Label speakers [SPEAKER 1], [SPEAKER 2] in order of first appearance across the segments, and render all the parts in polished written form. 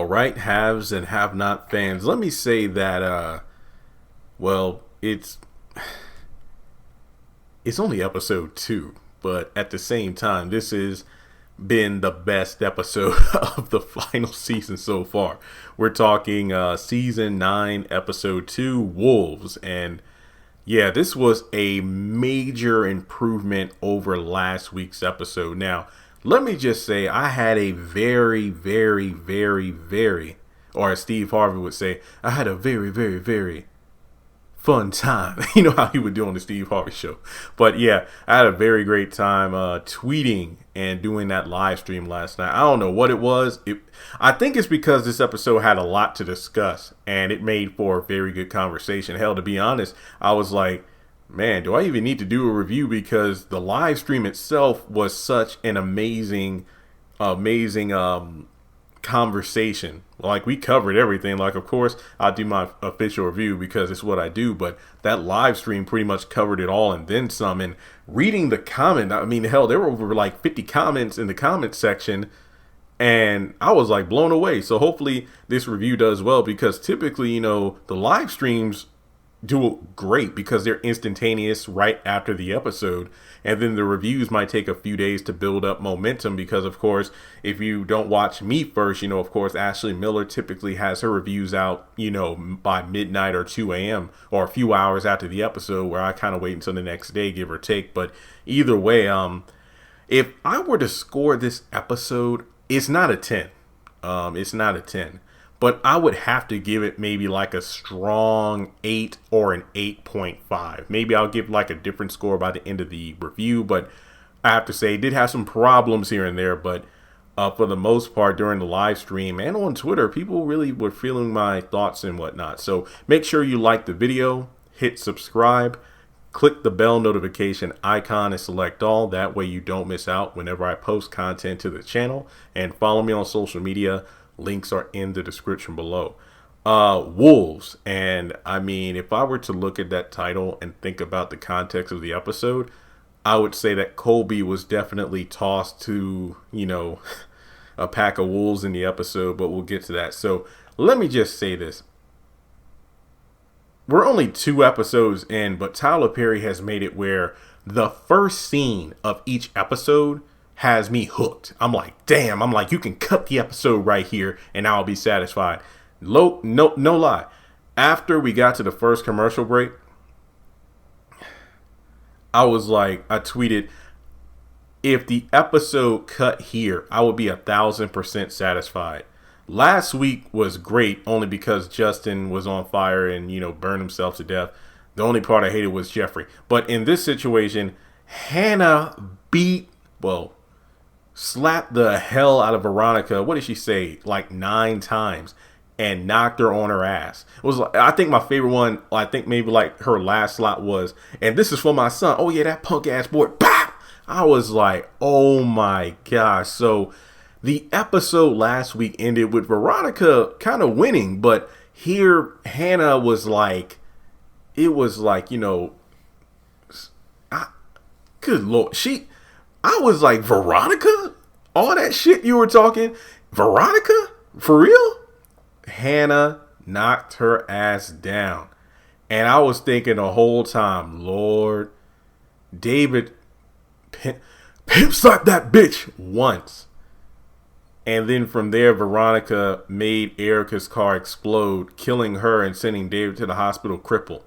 [SPEAKER 1] All right, haves and have not fans. Let me say that well, it's only episode 2, but at the same time, this has been the best episode of the final season so far. We're talking season 9, episode 2, Wolves, and yeah, this was a major improvement over last week's episode. Now, let me just say, I had a very, or as Steve Harvey would say, I had a very fun time. You know how he would do on the Steve Harvey show. But yeah, I had a very great time tweeting and doing that live stream last night. I don't know what it was. I think it's because this episode had a lot to discuss and it made for a very good conversation. Hell, to be honest, I was like, man, do I even need to do a review? Because the live stream itself was such an amazing conversation. Like, we covered everything. Like, of course, I'll do my official review because it's what I do, but that live stream pretty much covered it all and then some. And reading the comment, I mean, hell, there were over like 50 comments in the comment section, and I was like blown away. So hopefully this review does well, because typically, you know, the live streams do great because they're instantaneous right after the episode, and then the reviews might take a few days to build up momentum because, of course, if you don't watch me first, you know, of course, Ashley Miller typically has her reviews out, you know, by midnight or 2 a.m. or a few hours after the episode, where I kind of wait until the next day, give or take. But either way, if I were to score this episode, it's not a 10. It's not a 10. But I would have to give it maybe like a strong 8 or an 8.5. Maybe I'll give like a different score by the end of the review. But I have to say, it did have some problems here and there. But for the most part, during the live stream and on Twitter, people really were feeling my thoughts and whatnot. So make sure you like the video, hit subscribe, click the bell notification icon and select all. That way you don't miss out whenever I post content to the channel. And follow me on social media. Links are in the description below. Wolves. And I mean, if I were to look at that title and think about the context of the episode, I would say that Colby was definitely tossed to, you know, a pack of wolves in the episode, but we'll get to that. So let me just say this. We're only 2 episodes in, but Tyler Perry has made it where the first scene of each episode has me hooked. I'm like, damn. I'm like, you can cut the episode right here and I'll be satisfied. No lie. After we got to the first commercial break, I was like, I tweeted, if the episode cut here, I would be 1,000% satisfied. Last week was great only because Justin was on fire and, you know, burned himself to death. The only part I hated was Jeffrey. But in this situation, Hannah slapped the hell out of Veronica. What did she say? Like 9 times, and knocked her on her ass. It was, I think, my favorite one. I think maybe like her last slap was, and this is for my son. Oh yeah, that punk ass boy. Bap! I was like, oh my gosh. So the episode last week ended with Veronica kind of winning, but here Hannah was like, it was like, you know, good Lord, I was like, Veronica? All that shit you were talking? Veronica? For real? Hannah knocked her ass down. And I was thinking the whole time, Lord, David pimp slapped that bitch once. And then from there, Veronica made Erica's car explode, killing her and sending David to the hospital crippled.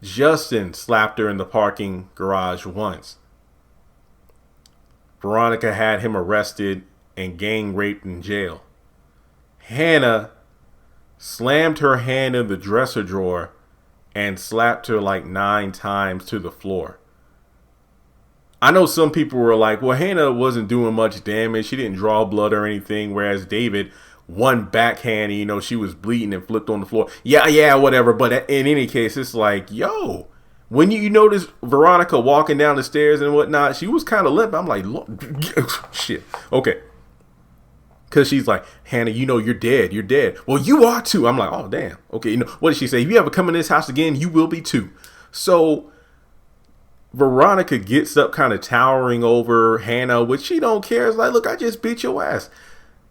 [SPEAKER 1] Justin slapped her in the parking garage once. Veronica had him arrested and gang raped in jail. Hannah slammed her hand in the dresser drawer and slapped her like 9 times to the floor. I know some people were like, well, Hannah wasn't doing much damage. She didn't draw blood or anything, whereas David, one backhand, you know, she was bleeding and flipped on the floor. Yeah, whatever. But in any case, it's like, yo, when you notice Veronica walking down the stairs and whatnot, she was kind of limp. I'm like, shit. Okay. Because she's like, Hannah, you know, you're dead. You're dead. Well, you are too. I'm like, oh, damn. Okay. You know, what did she say? If you ever come in this house again, you will be too. So Veronica gets up kind of towering over Hannah, which she don't care. It's like, look, I just beat your ass.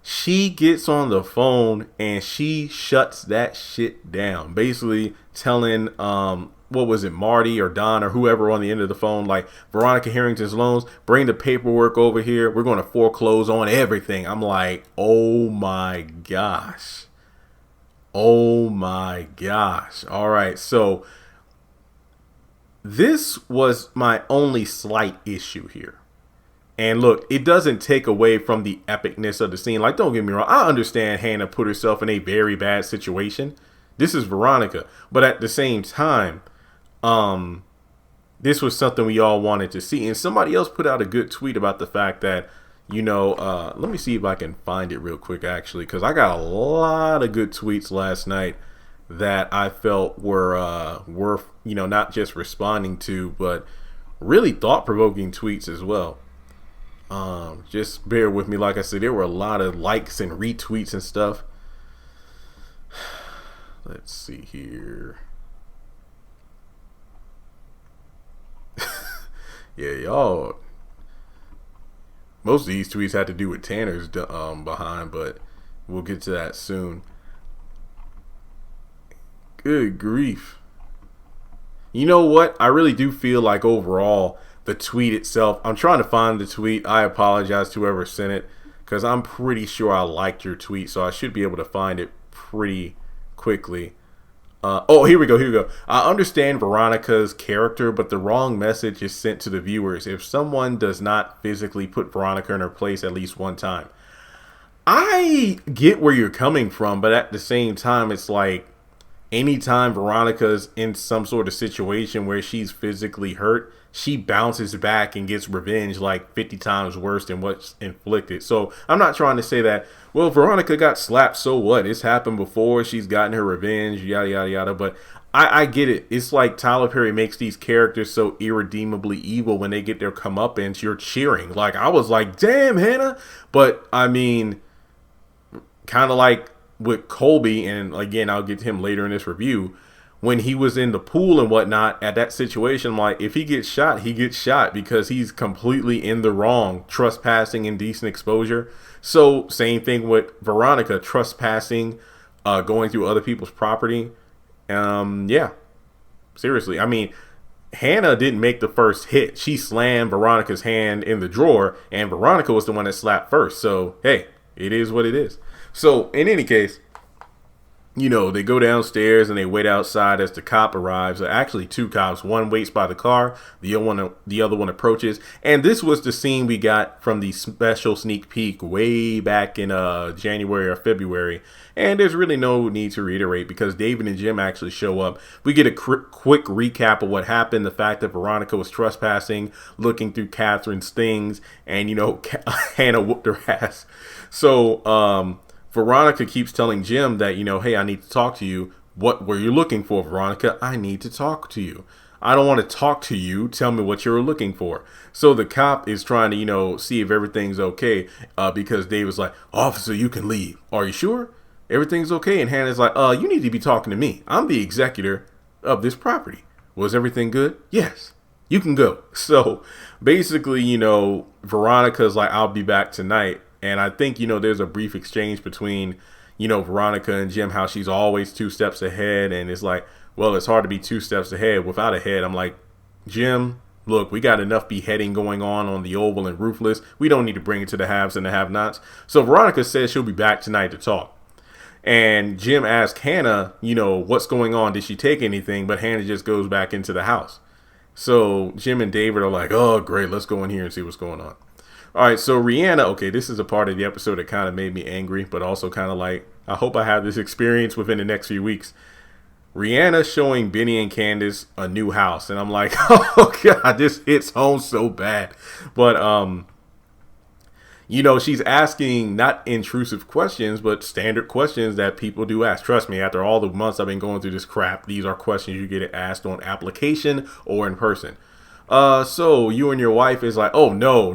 [SPEAKER 1] She gets on the phone and she shuts that shit down. Basically telling what was it, Marty or Don or whoever on the end of the phone, like, Veronica Harrington's loans, bring the paperwork over here. We're going to foreclose on everything. I'm like, oh my gosh. Oh my gosh. All right. So this was my only slight issue here. And look, it doesn't take away from the epicness of the scene. Like, don't get me wrong. I understand Hannah put herself in a very bad situation. This is Veronica. But at the same time, this was something we all wanted to see. And somebody else put out a good tweet about the fact that, let me see if I can find it real quick, actually, because I got a lot of good tweets last night that I felt were worth, not just responding to, but really thought-provoking tweets as well. Just bear with me. Like I said, there were a lot of likes and retweets and stuff. Let's see here. Yeah, y'all. Most of these tweets had to do with Tanner's behind, but we'll get to that soon. Good grief. You know what? I really do feel like overall, the tweet itself, I'm trying to find the tweet. I apologize to whoever sent it, because I'm pretty sure I liked your tweet, so I should be able to find it pretty quickly. Here we go. I understand Veronica's character, but the wrong message is sent to the viewers if someone does not physically put Veronica in her place at least one time. I get where you're coming from, but at the same time, it's like, anytime Veronica's in some sort of situation where she's physically hurt, she bounces back and gets revenge like 50 times worse than what's inflicted. So I'm not trying to say that, well, Veronica got slapped, so what? It's happened before. She's gotten her revenge, yada, yada, yada. But I get it. It's like Tyler Perry makes these characters so irredeemably evil when they get their comeuppance, you're cheering. Like, I was like, damn, Hannah. But, I mean, kind of like with Colby, and again, I'll get to him later in this review, when he was in the pool and whatnot at that situation, like, if he gets shot, he gets shot because he's completely in the wrong, trespassing, indecent exposure. So same thing with Veronica, trespassing, going through other people's property. Yeah, seriously. I mean, Hannah didn't make the first hit. She slammed Veronica's hand in the drawer, and Veronica was the one that slapped first. So, hey, it is what it is. So, in any case, they go downstairs and they wait outside as the cop arrives. Actually, two cops. One waits by the car. The other one approaches. And this was the scene we got from the special sneak peek way back in January or February. And there's really no need to reiterate because David and Jim actually show up. We get a quick recap of what happened. The fact that Veronica was trespassing, looking through Catherine's things, and, Hannah whooped her ass. So, Veronica keeps telling Jim that, hey, I need to talk to you. What were you looking for, Veronica? I need to talk to you. I don't want to talk to you. Tell me what you're looking for. So the cop is trying to, see if everything's okay, because David's like, officer, you can leave. Are you sure? Everything's okay. And Hannah's like, you need to be talking to me. I'm the executor of this property. Was everything good? Yes. You can go. So basically, Veronica's like, I'll be back tonight. And I think, there's a brief exchange between, Veronica and Jim, how she's always 2 steps ahead. And it's like, well, it's hard to be 2 steps ahead without a head. I'm like, Jim, look, we got enough beheading going on the Oval and Ruthless. We don't need to bring it to the haves and the have-nots. So Veronica says she'll be back tonight to talk. And Jim asks Hannah, what's going on? Did she take anything? But Hannah just goes back into the house. So Jim and David are like, oh, great. Let's go in here and see what's going on. All right, so Rihanna, okay, this is a part of the episode that kind of made me angry, but also kind of like, I hope I have this experience within the next few weeks. Rihanna showing Benny and Candace a new house, and I'm like, oh, God, this hits home so bad. But, she's asking not intrusive questions, but standard questions that people do ask. Trust me, after all the months I've been going through this crap, these are questions you get asked on application or in person. So you and your wife is like, oh, no,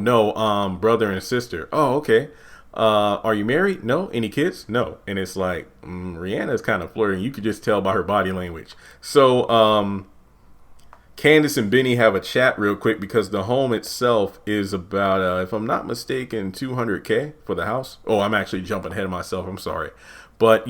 [SPEAKER 1] brother and sister. Oh, okay. Are you married? No. Any kids? No. And it's like, Rihanna's kind of flirting. You could just tell by her body language. So, Candace and Benny have a chat real quick because the home itself is about, if I'm not mistaken, 200K for the house. Oh, I'm actually jumping ahead of myself. I'm sorry. But,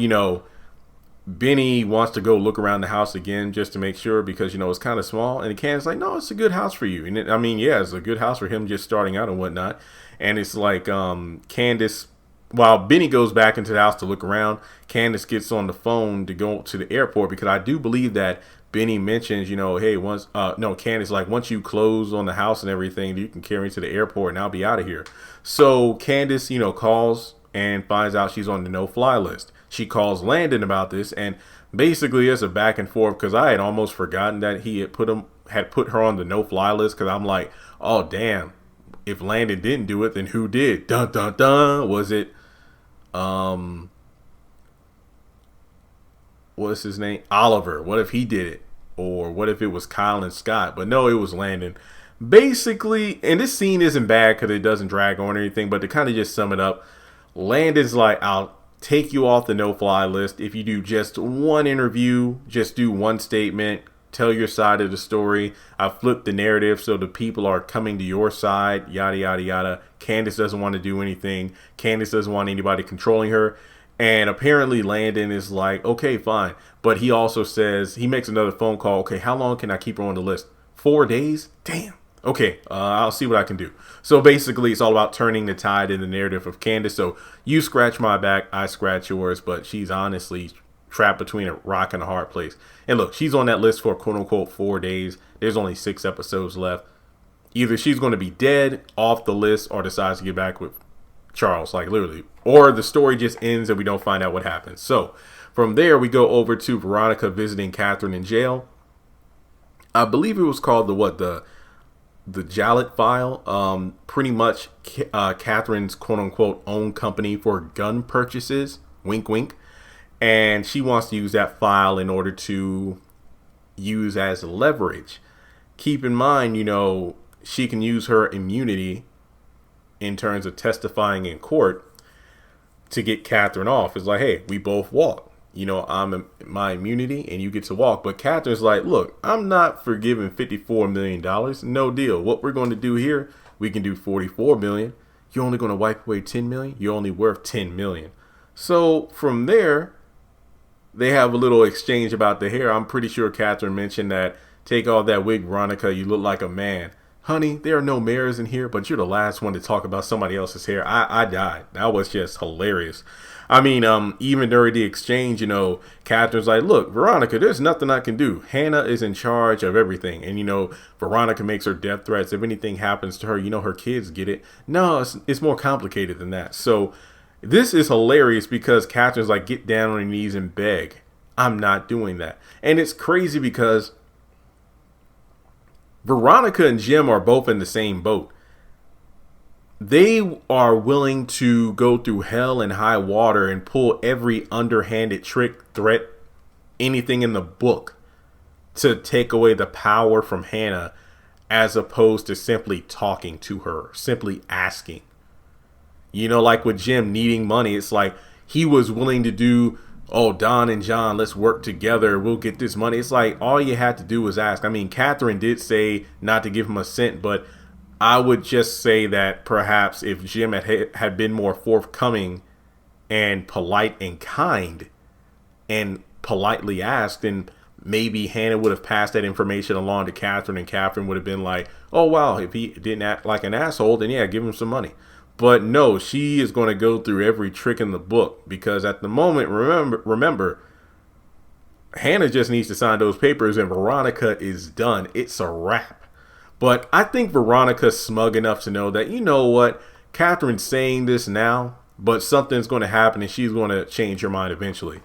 [SPEAKER 1] Benny wants to go look around the house again just to make sure because, it's kind of small. And Candace's like, no, it's a good house for you. And it's a good house for him just starting out and whatnot. And it's like Candace, while Benny goes back into the house to look around, Candace gets on the phone to go to the airport because I do believe that Benny mentions, hey, Candace, like, once you close on the house and everything, you can carry me to the airport and I'll be out of here. So Candace, calls and finds out she's on the no-fly list. She calls Landon about this, and basically it's a back and forth because I had almost forgotten that he had put her on the no-fly list because I'm like, oh, damn, if Landon didn't do it, then who did? Dun, dun, dun. Was it, what's his name? Oliver. What if he did it? Or what if it was Kyle and Scott? But no, it was Landon. Basically, and this scene isn't bad because it doesn't drag on or anything, but to kind of just sum it up, Landon's like, I'll take you off the no-fly list if you do just one interview, just do one statement, tell your side of the story. I flipped the narrative so the people are coming to your side, yada, yada, yada. Candace doesn't want to do anything. Candace doesn't want anybody controlling her. And apparently Landon is like, okay, fine. But he also says, he makes another phone call. Okay, how long can I keep her on the list? 4 days? Damn. Okay, I'll see what I can do. So basically, it's all about turning the tide in the narrative of Candace. So you scratch my back, I scratch yours. But she's honestly trapped between a rock and a hard place. And look, she's on that list for quote unquote 4 days. There's only 6 episodes left. Either she's going to be dead, off the list, or decides to get back with Charles, like literally. Or the story just ends and we don't find out what happens. So from there, we go over to Veronica visiting Catherine in jail. I believe it was called the Jallet file. Pretty much Catherine's quote unquote own company for gun purchases. Wink, wink. And she wants to use that file in order to use as leverage. Keep in mind, she can use her immunity in terms of testifying in court to get Catherine off. It's like, hey, we both walk. I'm my immunity and you get to walk. But Catherine's like, look, I'm not forgiving $54 million. No deal. What we're going to do here, we can do $44 million. You're only going to wipe away $10 million. You're only worth $10 million. So from there, they have a little exchange about the hair. I'm pretty sure Catherine mentioned that, take off that wig, Veronica, you look like a man. Honey, there are no mirrors in here, but you're the last one to talk about somebody else's hair. I died. That was just hilarious. I mean, even during the exchange, Catherine's like, look, Veronica, there's nothing I can do. Hannah is in charge of everything. And, Veronica makes her death threats. If anything happens to her, her kids get it. No, it's more complicated than that. So this is hilarious because Catherine's like, get down on your knees and beg. I'm not doing that. And it's crazy because Veronica and Jim are both in the same boat. They are willing to go through hell and high water and pull every underhanded trick, threat, anything in the book to take away the power from Hannah, as opposed to simply talking to her, simply asking. Like with Jim needing money, it's like he was willing to do, oh, Don and John, let's work together. We'll get this money. It's like all you had to do was ask. I mean, Catherine did say not to give him a cent, but I would just say that perhaps if Jim had been more forthcoming and polite and kind and politely asked, then maybe Hannah would have passed that information along to Catherine, and Catherine would have been like, oh, wow, if he didn't act like an asshole, then yeah, give him some money. But no, she is going to go through every trick in the book because at the moment, remember, Hannah just needs to sign those papers and Veronica is done. It's a wrap. But I think Veronica's smug enough to know that, what, Catherine's saying this now, but something's going to happen and she's going to change her mind eventually.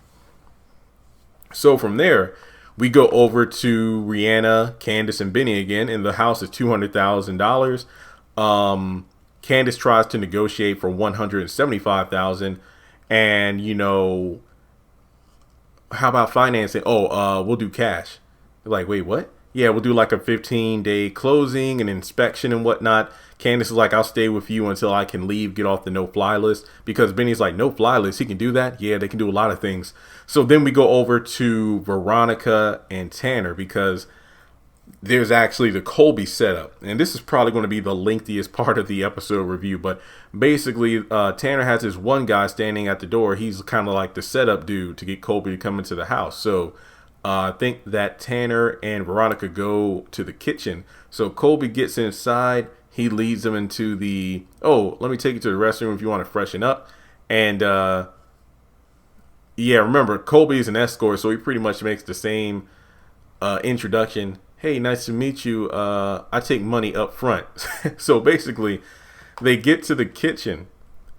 [SPEAKER 1] So from there, we go over to Rihanna, Candace, and Benny again, and the house is $200,000. Candace tries to negotiate for $175,000, and how about financing? Oh, we'll do cash. They're like, wait, what? Yeah, we'll do like a 15-day closing and inspection and whatnot. Candace is like, I'll stay with you until I can leave, get off the no-fly list. Because Benny's like, no-fly list? He can do that? Yeah, they can do a lot of things. So then we go over to Veronica and Tanner because there's actually the Colby setup. And this is probably going to be the lengthiest part of the episode review. But basically, Tanner has this one guy standing at the door. He's kind of like the setup dude to get Colby to come into the house. So I think that Tanner and Veronica go to the kitchen. So Colby gets inside. He leads them into the, oh, let me take you to the restroom if you want to freshen up. And yeah, remember, Colby is an escort, so he pretty much makes the same introduction. Hey, nice to meet you. I take money up front. So basically, they get to the kitchen,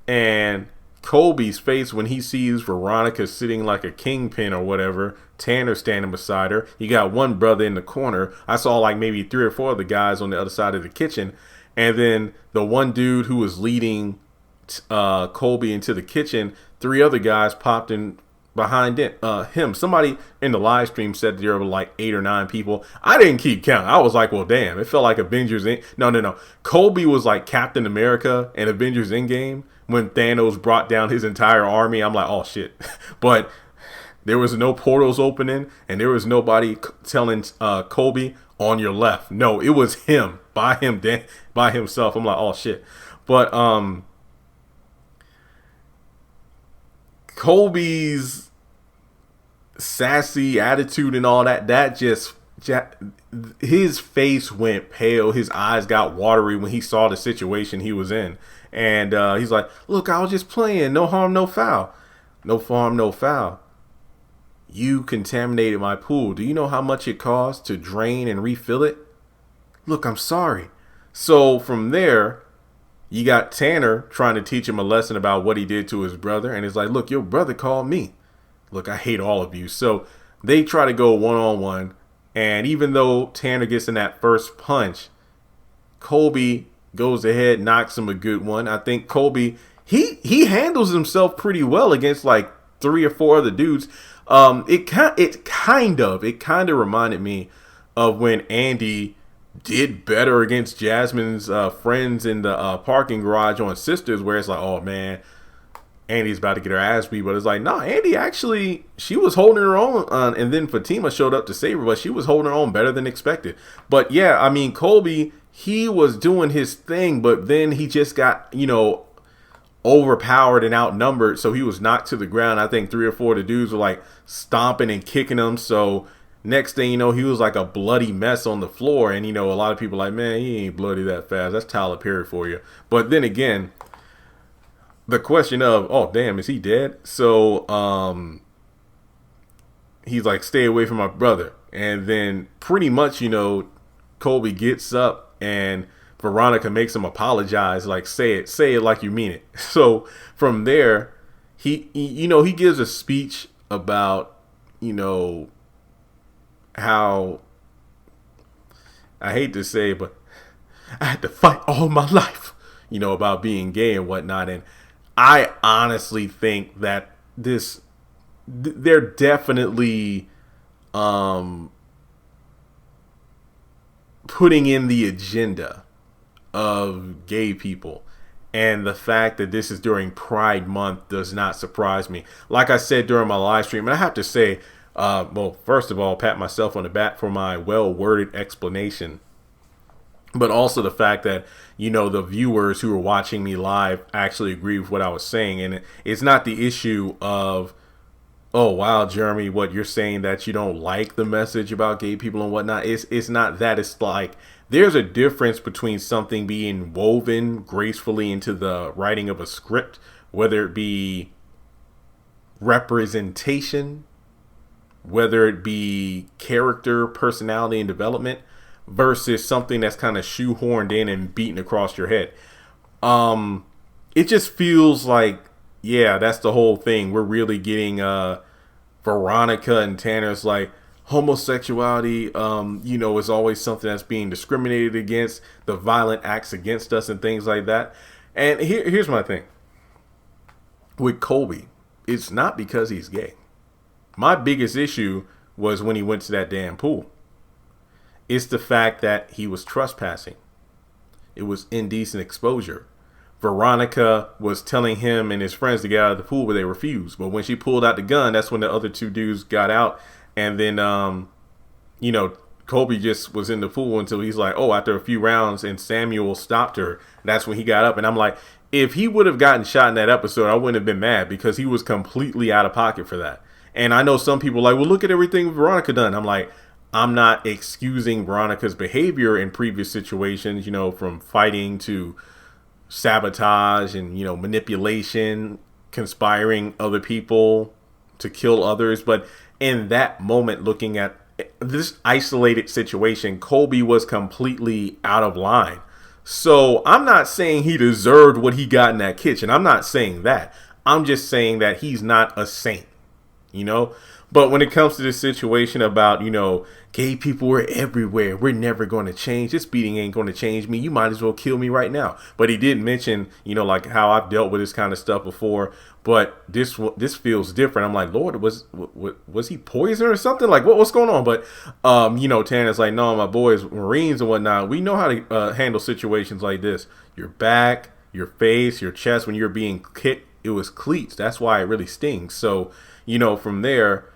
[SPEAKER 1] and Colby's face when he sees Veronica sitting like a kingpin or whatever, Tanner standing beside her. You got one brother in the corner. I saw like maybe 3 or 4 of the guys on the other side of the kitchen. And then the one dude who was leading Colby into the kitchen, 3 other guys popped in behind him. Somebody in the live stream said there were like 8 or 9 people. I didn't keep count. I was like, well, damn, it felt like Avengers. No. Colby was like Captain America in Avengers Endgame when Thanos brought down his entire army. I'm like, oh shit. But there was no portals opening, and there was nobody telling Colby on your left. No, it was him by himself. I'm like, oh shit. But Colby's sassy attitude and all that just his face went pale. His eyes got watery when he saw the situation he was in. And he's like, look, I was just playing. No harm, no foul. No harm, no foul. You contaminated my pool. Do you know how much it costs to drain and refill it? Look, I'm sorry. So from there, you got Tanner trying to teach him a lesson about what he did to his brother. And it's like, look, your brother called me. Look, I hate all of you. So they try to go one-on-one. And even though Tanner gets in that first punch, Colby goes ahead, knocks him a good one. I think Colby, he handles himself pretty well against like 3 or 4 other dudes. It kind of reminded me of when Andy did better against Jasmine's friends in the parking garage on Sisters, where it's like, oh man, Andy's about to get her ass beat. But it's like, no, Andy actually, she was holding her own. And then Fatima showed up to save her, but she was holding her own better than expected. But yeah, I mean, Colby, he was doing his thing, but then he just got, overpowered and outnumbered, so he was knocked to the ground. I think 3 or 4 of the dudes were like stomping and kicking him. So next thing you know, he was like a bloody mess on the floor. And a lot of people are like, man, he ain't bloody that fast. That's Tyler Perry for you. But then again, the question of, oh damn, is he dead? So he's like, stay away from my brother. And then pretty much, Colby gets up and Veronica makes him apologize, like say it like you mean it. So from there, he gives a speech about, how, I hate to say, but I had to fight all my life, about being gay and whatnot. And I honestly think that they're definitely putting in the agenda of gay people, and the fact that this is during Pride Month does not surprise me. Like I said during my live stream, and I have to say, well, first of all, pat myself on the back for my well-worded explanation, but also the fact that the viewers who are watching me live actually agree with what I was saying. And it's not the issue of, oh wow, Jeremy, what you're saying that you don't like the message about gay people and whatnot. It's not that. It's like, there's a difference between something being woven gracefully into the writing of a script, whether it be representation, whether it be character, personality, and development, versus something that's kind of shoehorned in and beaten across your head. It just feels like, yeah, that's the whole thing. We're really getting Veronica and Tanner's like, homosexuality, is always something that's being discriminated against, the violent acts against us and things like that. And here's my thing. With Colby, it's not because he's gay. My biggest issue was when he went to that damn pool. It's the fact that he was trespassing. It was indecent exposure. Veronica was telling him and his friends to get out of the pool, but they refused. But when she pulled out the gun, that's when the other 2 dudes got out. And then, Colby just was in the pool until he's like, oh, after a few rounds and Samuel stopped her. That's when he got up. And I'm like, if he would have gotten shot in that episode, I wouldn't have been mad because he was completely out of pocket for that. And I know some people are like, well, look at everything Veronica done. I'm like, I'm not excusing Veronica's behavior in previous situations, you know, from fighting to sabotage and, you know, manipulation, conspiring other people to kill others. But in that moment, looking at this isolated situation, Colby was completely out of line. So I'm not saying he deserved what he got in that kitchen. I'm not saying that. I'm just saying that he's not a saint, you know. But when it comes to this situation about, you know, gay people were everywhere, we're never going to change. This beating ain't going to change me. You might as well kill me right now. But he did mention, you know, like how I've dealt with this kind of stuff before. But this feels different. I'm like, Lord, was he poisoned or something? Like, what's going on? But, you know, Tanner's like, no, my boys, Marines and whatnot, we know how to handle situations like this. Your back, your face, your chest, when you're being kicked, it was cleats. That's why it really stings. So, you know, from there,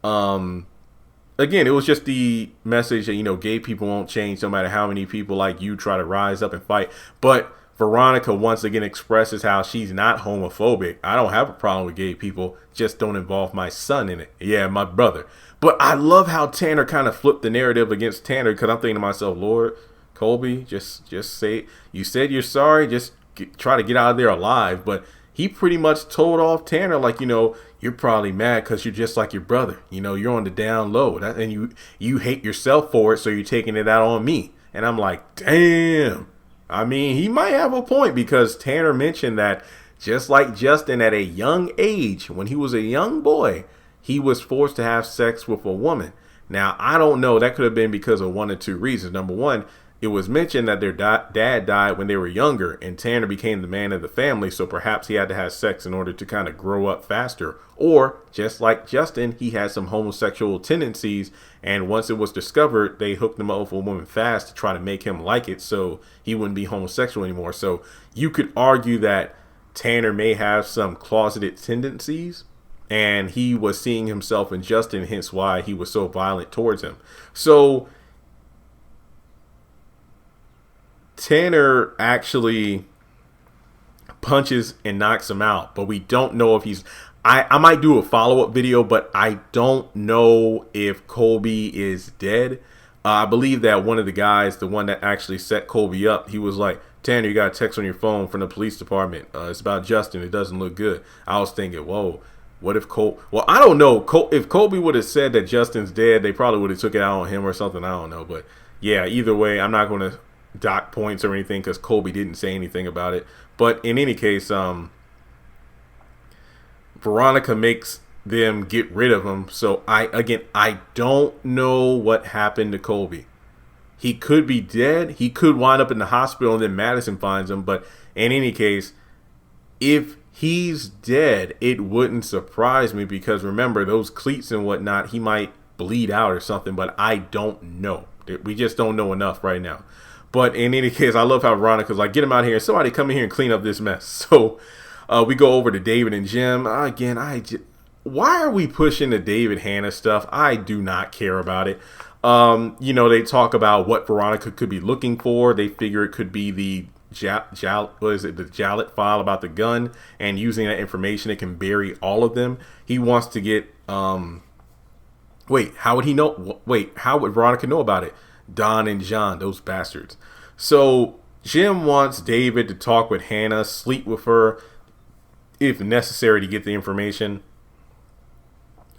[SPEAKER 1] again, it was just the message that, you know, gay people won't change no matter how many people like you try to rise up and fight. But Veronica once again expresses how she's not homophobic. I don't have a problem with gay people. Just don't involve my son in it. Yeah, my brother. But I love how Tanner kind of flipped the narrative against Tanner, because I'm thinking to myself, Lord, Colby, just say, you said you're sorry. Just try to get out of there alive. But he pretty much told off Tanner, like, you know, you're probably mad because you're just like your brother. You know, you're on the down low. And you hate yourself for it, so you're taking it out on me. And I'm like, damn. I mean, he might have a point, because Tanner mentioned that just like Justin at a young age, when he was a young boy, he was forced to have sex with a woman. Now, I don't know. That could have been because of one or two reasons. Number one, it was mentioned that their dad died when they were younger, and Tanner became the man of the family, so perhaps he had to have sex in order to kind of grow up faster. Or, just like Justin, he had some homosexual tendencies, and once it was discovered, they hooked him up with a woman fast to try to make him like it so he wouldn't be homosexual anymore. So you could argue that Tanner may have some closeted tendencies, and he was seeing himself in Justin, hence why he was so violent towards him. So Tanner actually punches and knocks him out, but we don't know if he's... I might do a follow-up video, but I don't know if Colby is dead. I believe that one of the guys, the one that actually set Colby up, he was like, Tanner, you got a text on your phone from the police department. It's about Justin. It doesn't look good. I was thinking, whoa, what if Well, I don't know. If Colby would have said that Justin's dead, they probably would have took it out on him or something. I don't know. But yeah, either way, I'm not going to dock points or anything because Colby didn't say anything about it. But in any case, Veronica makes them get rid of him. So I don't know what happened to Colby. He could be dead. He could wind up in the hospital and then Madison finds him. But in any case, if he's dead, it wouldn't surprise me, because remember, those cleats and whatnot, he might bleed out or something, but I don't know. We just don't know enough right now. But in any case, I love how Veronica's like, get him out here. Somebody come in here and clean up this mess. So we go over to David and Jim. Again, why are we pushing the David Hannah stuff? I do not care about it. You know, they talk about what Veronica could be looking for. They figure it could be the the Jallet file about the gun, and using that information, it can bury all of them. He wants to get, wait, how would he know? Wait, how would Veronica know about it? Don and John, those bastards. So Jim wants David to talk with Hannah, sleep with her, if necessary, to get the information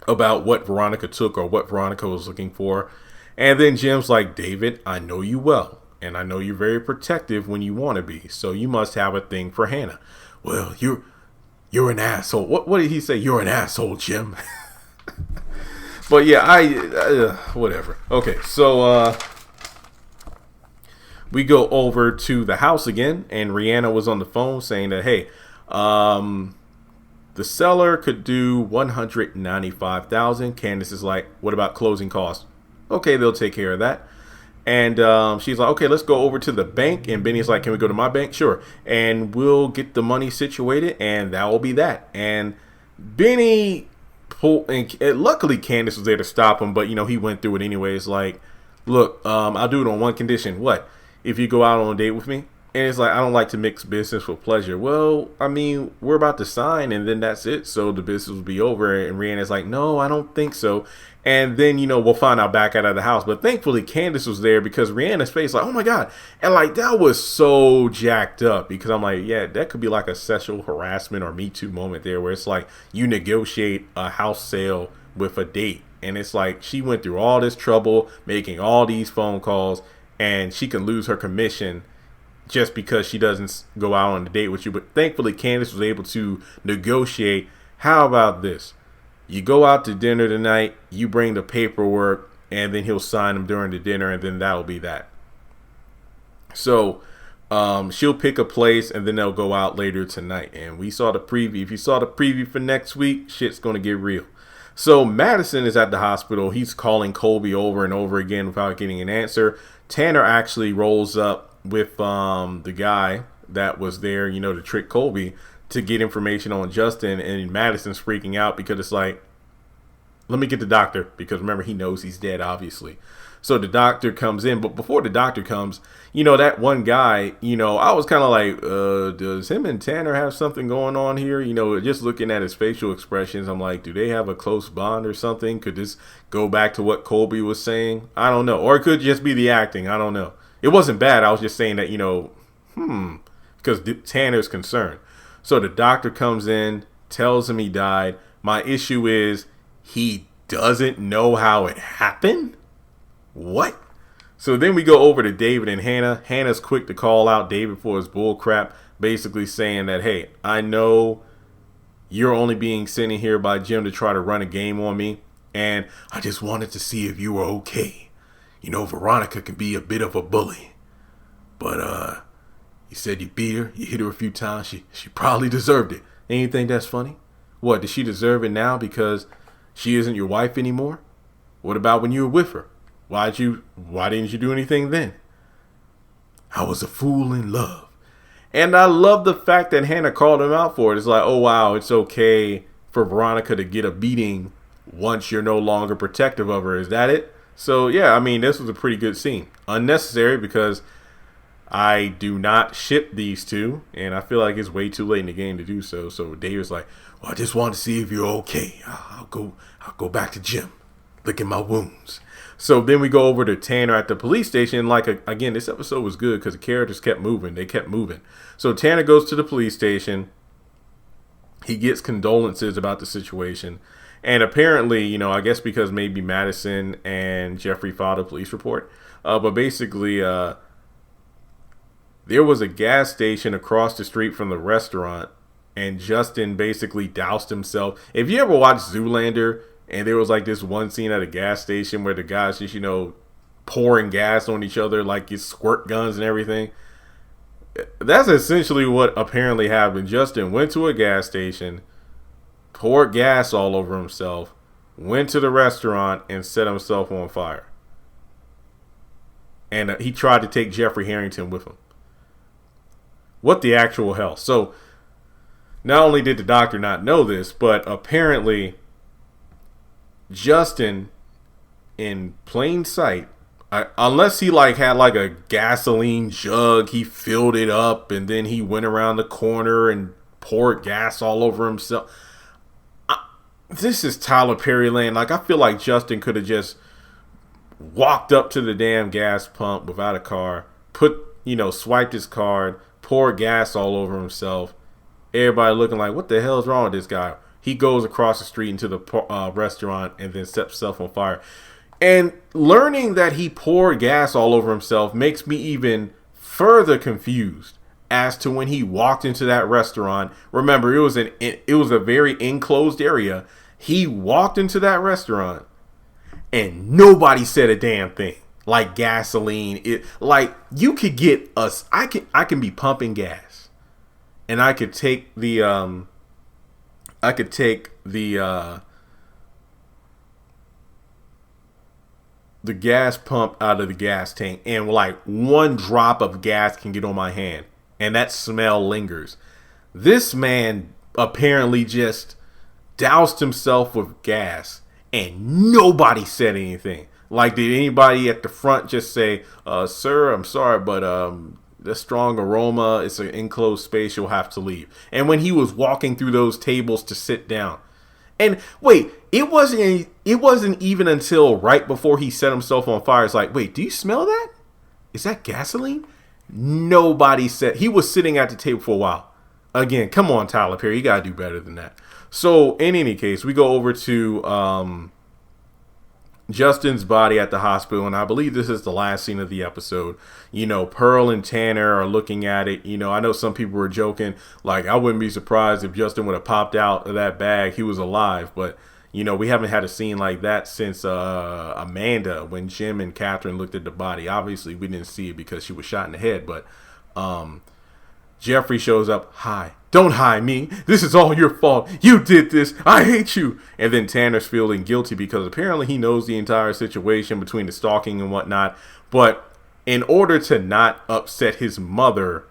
[SPEAKER 1] about what Veronica took or what Veronica was looking for. And then Jim's like, David, I know you well, and I know you're very protective when you want to be, so you must have a thing for Hannah. Well, you're an asshole. What did he say? You're an asshole, Jim. But yeah, whatever. Okay, so we go over to the house again, and Rihanna was on the phone saying that, hey, the seller could do $195,000. Candace is like, what about closing costs? Okay, they'll take care of that. And she's like, okay, let's go over to the bank. And Benny's like, can we go to my bank? Sure. And we'll get the money situated, and that will be that. And Benny pulled, and luckily Candace was there to stop him, but you know, he went through it anyways. Like, look, I'll do it on one condition. What? If you go out on a date with me? And it's like, I don't like to mix business with pleasure. Well, I mean, we're about to sign and then that's it. So the business will be over. And Rihanna's like, no, I don't think so. And then, we'll find out back out of the house. But thankfully, Candace was there because Rihanna's face, like, oh my God. And like, that was so jacked up because I'm like, yeah, that could be like a sexual harassment or Me Too moment there where it's like you negotiate a house sale with a date. And it's like she went through all this trouble making all these phone calls and she can lose her commission just because she doesn't go out on a date with you. But thankfully, Candace was able to negotiate. How about this? You go out to dinner tonight, you bring the paperwork, and then he'll sign them during the dinner, and then that'll be that. So she'll pick a place, and then they'll go out later tonight. And we saw the preview. If you saw the preview for next week, shit's going to get real. So Madison is at the hospital. He's calling Colby over and over again without getting an answer. Tanner actually rolls up with the guy that was there, to trick Colby to get information on Justin, and Madison's freaking out because it's like, let me get the doctor, because remember, he knows he's dead, obviously. So the doctor comes in, but before the doctor comes, that one guy, I was kind of like, does him and Tanner have something going on here? Just looking at his facial expressions, I'm like, do they have a close bond or something? Could this go back to what Colby was saying? I don't know. Or it could just be the acting. I don't know. It wasn't bad. I was just saying that, because Tanner's concerned. So the doctor comes in, tells him he died. My issue is he doesn't know how it happened? What? So then we go over to David and Hannah. Hannah's quick to call out David for his bull crap, basically saying that, hey, I know you're only being sent in here by Jim to try to run a game on me, and I just wanted to see if you were okay. Veronica can be a bit of a bully. But, you said you beat her, you hit her a few times, she probably deserved it. Anything that's funny? What, does she deserve it now because she isn't your wife anymore? What about when you were with her? Why didn't you do anything then? I was a fool in love. And I love the fact that Hannah called him out for it. It's like, oh wow, it's okay for Veronica to get a beating once you're no longer protective of her. Is that it? So, yeah, I mean, this was a pretty good scene. Unnecessary because I do not ship these two, and I feel like it's way too late in the game to do so. So David's like, well, I just want to see if you're okay. I'll go back to Jim, licking my wounds. So then we go over to Tanner at the police station. Again, this episode was good because the characters kept moving. They kept moving. So Tanner goes to the police station. He gets condolences about the situation. And apparently, I guess because maybe Madison and Jeffrey filed a police report. But basically, there was a gas station across the street from the restaurant. And Justin basically doused himself. If you ever watched Zoolander, and there was like this one scene at a gas station where the guys just, pouring gas on each other like it's squirt guns and everything. That's essentially what apparently happened. Justin went to a gas station, poured gas all over himself, went to the restaurant, and set himself on fire. And he tried to take Jeffrey Harrington with him. What the actual hell? So, not only did the doctor not know this, but apparently Justin, in plain sight, unless he had a gasoline jug, he filled it up and then he went around the corner and poured gas all over himself. This is Tyler Perry land. I feel like Justin could have just walked up to the damn gas pump without a car, swiped his card, poured gas all over himself. Everybody looking like, what the hell is wrong with this guy? He goes across the street into the restaurant and then sets himself on fire. And learning that he poured gas all over himself makes me even further confused as to when he walked into that restaurant. Remember, it was a very enclosed area. He walked into that restaurant and nobody said a damn thing. Like gasoline, you could get us. I can be pumping gas, and I could take the gas pump out of the gas tank, and one drop of gas can get on my hand, and that smell lingers. This man apparently just doused himself with gas, and nobody said anything. Like, did anybody at the front just say, sir, I'm sorry, but the strong aroma, it's an enclosed space, you'll have to leave. And when he was walking through those tables to sit down. And wait, it wasn't even until right before he set himself on fire. It's like, wait, do you smell that? Is that gasoline? Nobody said. He was sitting at the table for a while. Again, come on, Tyler Perry, you gotta do better than that. So in any case, we go over to Justin's body at the hospital, and I believe this is the last scene of the episode. You know, Pearl and Tanner are looking at it. You know, I know some people were joking, like, I wouldn't be surprised if Justin would have popped out of that bag. He was alive, but, you know, we haven't had a scene like that since Amanda, when Jim and Catherine looked at the body. Obviously, we didn't see it because she was shot in the head, but Jeffrey shows up. Hi. Don't hide me. This is all your fault. You did this. I hate you. And then Tanner's feeling guilty because apparently he knows the entire situation between the stalking and whatnot. But in order to not upset his mother,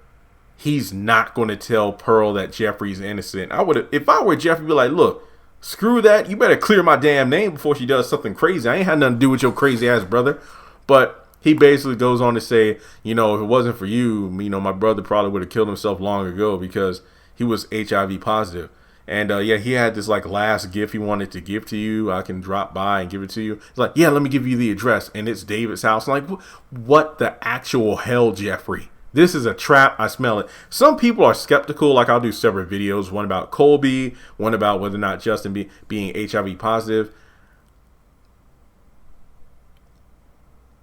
[SPEAKER 1] he's not going to tell Pearl that Jeffrey's innocent. If I were Jeffrey, be like, look, screw that. You better clear my damn name before she does something crazy. I ain't had nothing to do with your crazy ass brother. But he basically goes on to say, you know, if it wasn't for you, you know, my brother probably would have killed himself long ago because he was HIV positive. And yeah, he had this like last gift he wanted to give to you. I can drop by and give it to you. It's like, yeah, let me give you the address. And it's David's house. I'm like, what the actual hell, Jeffrey? This is a trap. I smell it. Some people are skeptical. Like, I'll do separate videos. One about Colby. One about whether or not Justin being HIV positive.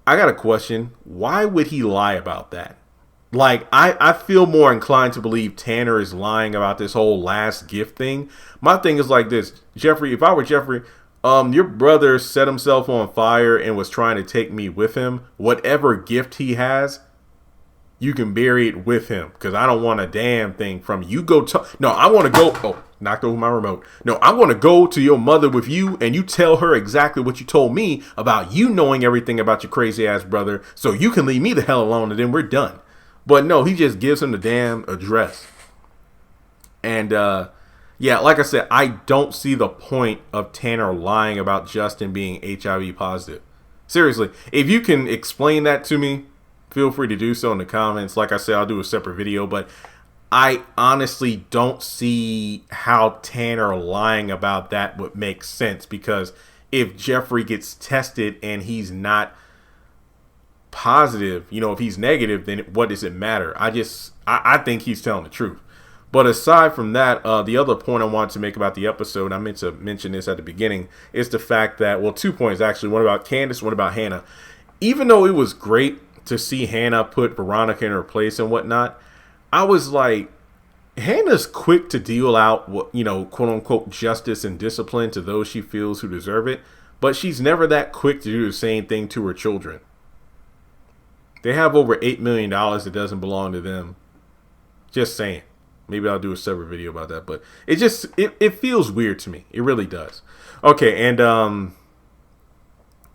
[SPEAKER 1] I got a question. Why would he lie about that? Like, I feel more inclined to believe Tanner is lying about this whole last gift thing. My thing is like this. Jeffrey, if I were Jeffrey, your brother set himself on fire and was trying to take me with him. Whatever gift he has, you can bury it with him because I don't want a damn thing from you. No, I want to go. Oh, knocked over my remote. No, I want to go to your mother with you and you tell her exactly what you told me about you knowing everything about your crazy ass brother so you can leave me the hell alone and then we're done. But no, he just gives him the damn address. And yeah, like I said, I don't see the point of Tanner lying about Justin being HIV positive. Seriously, if you can explain that to me, feel free to do so in the comments. Like I said, I'll do a separate video, but I honestly don't see how Tanner lying about that would make sense, because if Jeffrey gets tested and he's not positive, you know, if he's negative, then what does it matter? I think he's telling the truth. But aside from that, the other point I wanted to make about the episode, I meant to mention this at the beginning, is the fact that, well, 2 points actually, one about Candace, one about Hannah. Even though it was great to see Hannah put Veronica in her place and whatnot, I was like, Hannah's quick to deal out what, you know, quote unquote justice and discipline to those she feels who deserve it, but she's never that quick to do the same thing to her children. They have over $8 million that doesn't belong to them. Just saying. Maybe I'll do a separate video about that, but it feels weird to me. It really does. Okay, and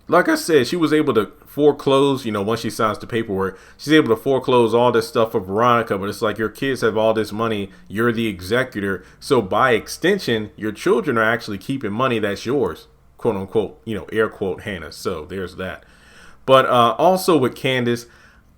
[SPEAKER 1] like I said, she was able to foreclose, you know, once she signs the paperwork, she's able to foreclose all this stuff for Veronica, but it's like, your kids have all this money, you're the executor, so by extension, your children are actually keeping money that's yours, quote unquote, you know, air quote, Hannah. So there's that. But also with Candace,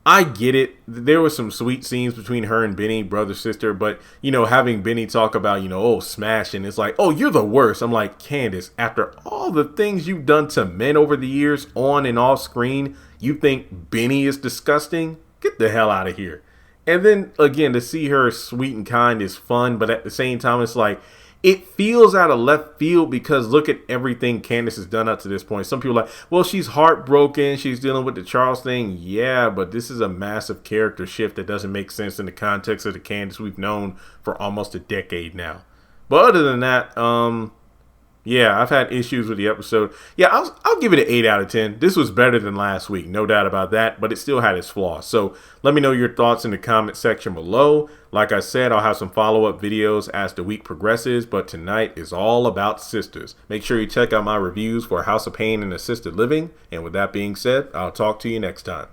[SPEAKER 1] I get it. There were some sweet scenes between her and Benny, brother, sister. But, you know, having Benny talk about, you know, oh, smashing. It's like, oh, you're the worst. I'm like, Candace, after all the things you've done to men over the years, on and off screen, you think Benny is disgusting? Get the hell out of here. And then, again, to see her sweet and kind is fun. But at the same time, it's like, it feels out of left field because look at everything Candace has done up to this point. Some people are like, well, she's heartbroken. She's dealing with the Charles thing. Yeah, but this is a massive character shift that doesn't make sense in the context of the Candace we've known for almost a decade now. But other than that, yeah, I've had issues with the episode. Yeah, I'll give it an 8 out of 10. This was better than last week, no doubt about that, but it still had its flaws. So let me know your thoughts in the comment section below. Like I said, I'll have some follow-up videos as the week progresses, but tonight is all about sisters. Make sure you check out my reviews for House of Pain and Assisted Living. And with that being said, I'll talk to you next time.